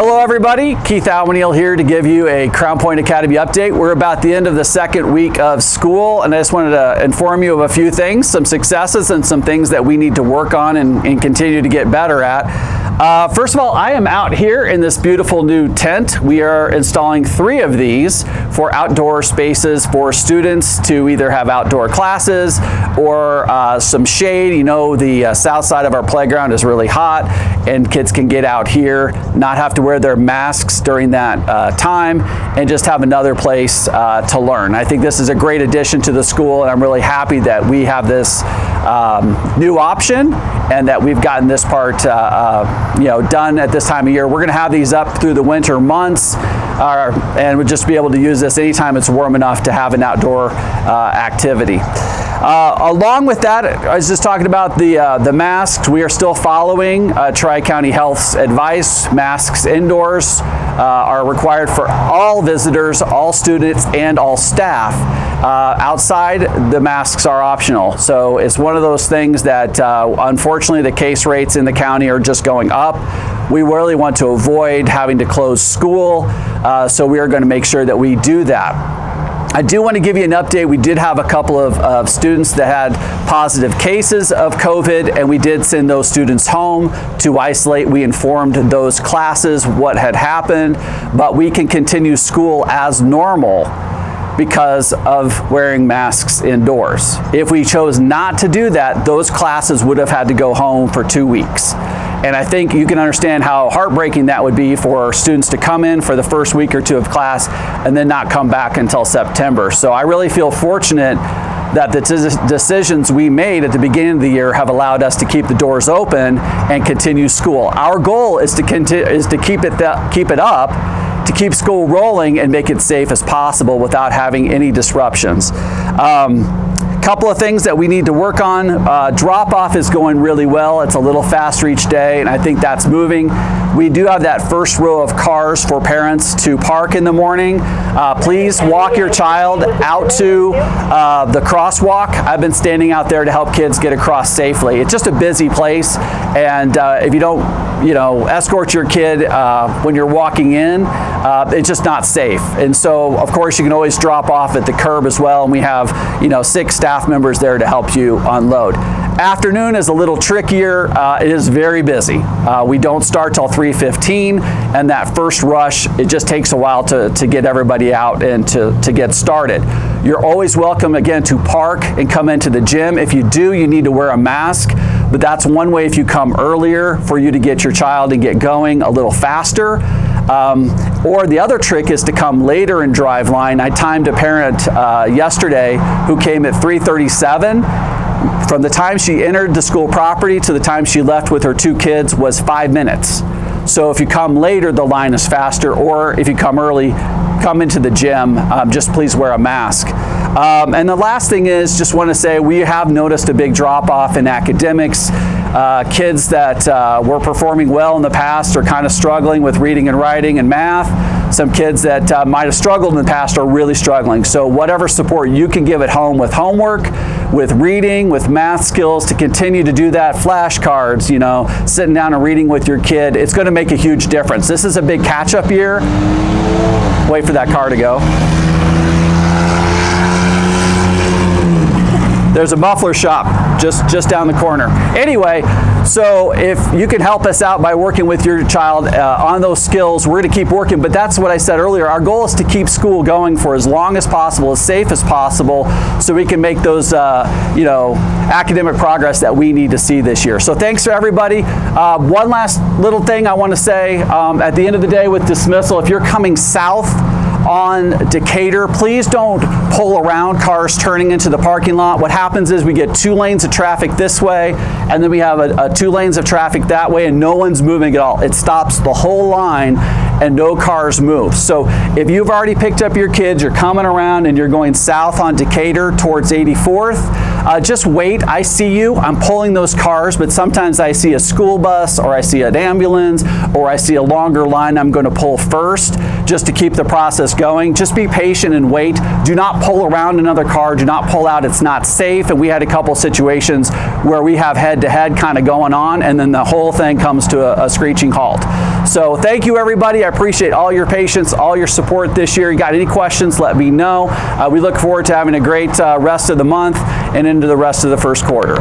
Hello everybody, Keith Alwaniel here to give you a Crown Point Academy update. We're about the end of the second week of school, and I just wanted to inform you of a few things, some successes and some things that we need to work on and continue to get better at. First of all, I am out here in this beautiful new tent. We are installing 3 of these for outdoor spaces for students to either have outdoor classes or some shade. You know, the south side of our playground is really hot, and kids can get out here, not have to wear their masks during that time, and just have another place to learn. I think this is a great addition to the school, and I'm really happy that we have this new option and that we've gotten this part done at this time of year. We're going to have these up through the winter months, and we'll just be able to use this anytime it's warm enough to have an outdoor activity. Along with that, I was just talking about the masks. We are still following Tri-County Health's advice. Masks indoors are required for all visitors, all students, and all staff. Outside, the masks are optional. So it's one of those things that unfortunately the case rates in the county are just going up. We really want to avoid having to close school, so we are going to make sure that we do that. I do want to give you an update. We did have a couple of students that had positive cases of COVID, and we did send those students home to isolate. We informed those classes what had happened, but we can continue school as normal because of wearing masks indoors. If we chose not to do that, those classes would have had to go home for 2 weeks. And I think you can understand how heartbreaking that would be for students to come in for the first week or 2 of class and then not come back until September. So I really feel fortunate that the decisions we made at the beginning of the year have allowed us to keep the doors open and continue school. Our goal is to keep it up, to keep school rolling and make it safe as possible without having any disruptions. Couple of things that we need to work on. Drop-off is going really well. It's a little faster each day, and I think that's moving. We do have that first row of cars for parents to park in the morning. Please walk your child out to the crosswalk. I've been standing out there to help kids get across safely. It's just a busy place, and if you don't escort your kid when you're walking in, it's just not safe. And so, of course, you can always drop off at the curb as well, and we have 6 staff members there to help you unload. Afternoon is a little trickier. It is very busy. We don't start till 3:15, and that first rush, it just takes a while to get everybody out and to get started. You're always welcome, again, to park and come into the gym. If you do, you need to wear a mask, but that's one way if you come earlier for you to get your child and get going a little faster. Or the other trick is to come later and drive line. I timed a parent yesterday who came at 3:37. From the time she entered the school property to the time she left with her 2 kids was 5 minutes. So if you come later, the line is faster, or if you come early, come into the gym, just please wear a mask. And the last thing is, just want to say we have noticed a big drop-off in academics. Kids that were performing well in the past are kind of struggling with reading and writing and math. Some kids that might have struggled in the past are really struggling. So whatever support you can give at home with homework, with reading, with math skills, to continue to do that, flashcards, sitting down and reading with your kid, it's going to make a huge difference. This is a big catch-up year. Wait for that car to go. There's a muffler shop just down the corner. Anyway, so if you can help us out by working with your child on those skills, we're going to keep working. But that's what I said earlier. Our goal is to keep school going for as long as possible, as safe as possible, so we can make those academic progress that we need to see this year. So thanks to everybody. One last little thing I want to say at the end of the day with dismissal, if you're coming south on Decatur, please don't pull around cars turning into the parking lot. What happens is we get 2 lanes of traffic this way, and then we have 2 lanes of traffic that way, and no one's moving at all. It stops the whole line and no cars move. So if you've already picked up your kids, you're coming around and you're going south on Decatur towards 84th, just wait. I see you. I'm pulling those cars, but sometimes I see a school bus or I see an ambulance or I see a longer line I'm going to pull first just to keep the process going. Just be patient and wait. Do not pull around another car. Do not pull out. It's not safe. And we had a couple situations where we have head-to-head kind of going on, and then the whole thing comes to a screeching halt. So thank you, everybody. I appreciate all your patience, all your support this year. You got any questions, let me know. We look forward to having a great rest of the month and into the rest of the first quarter.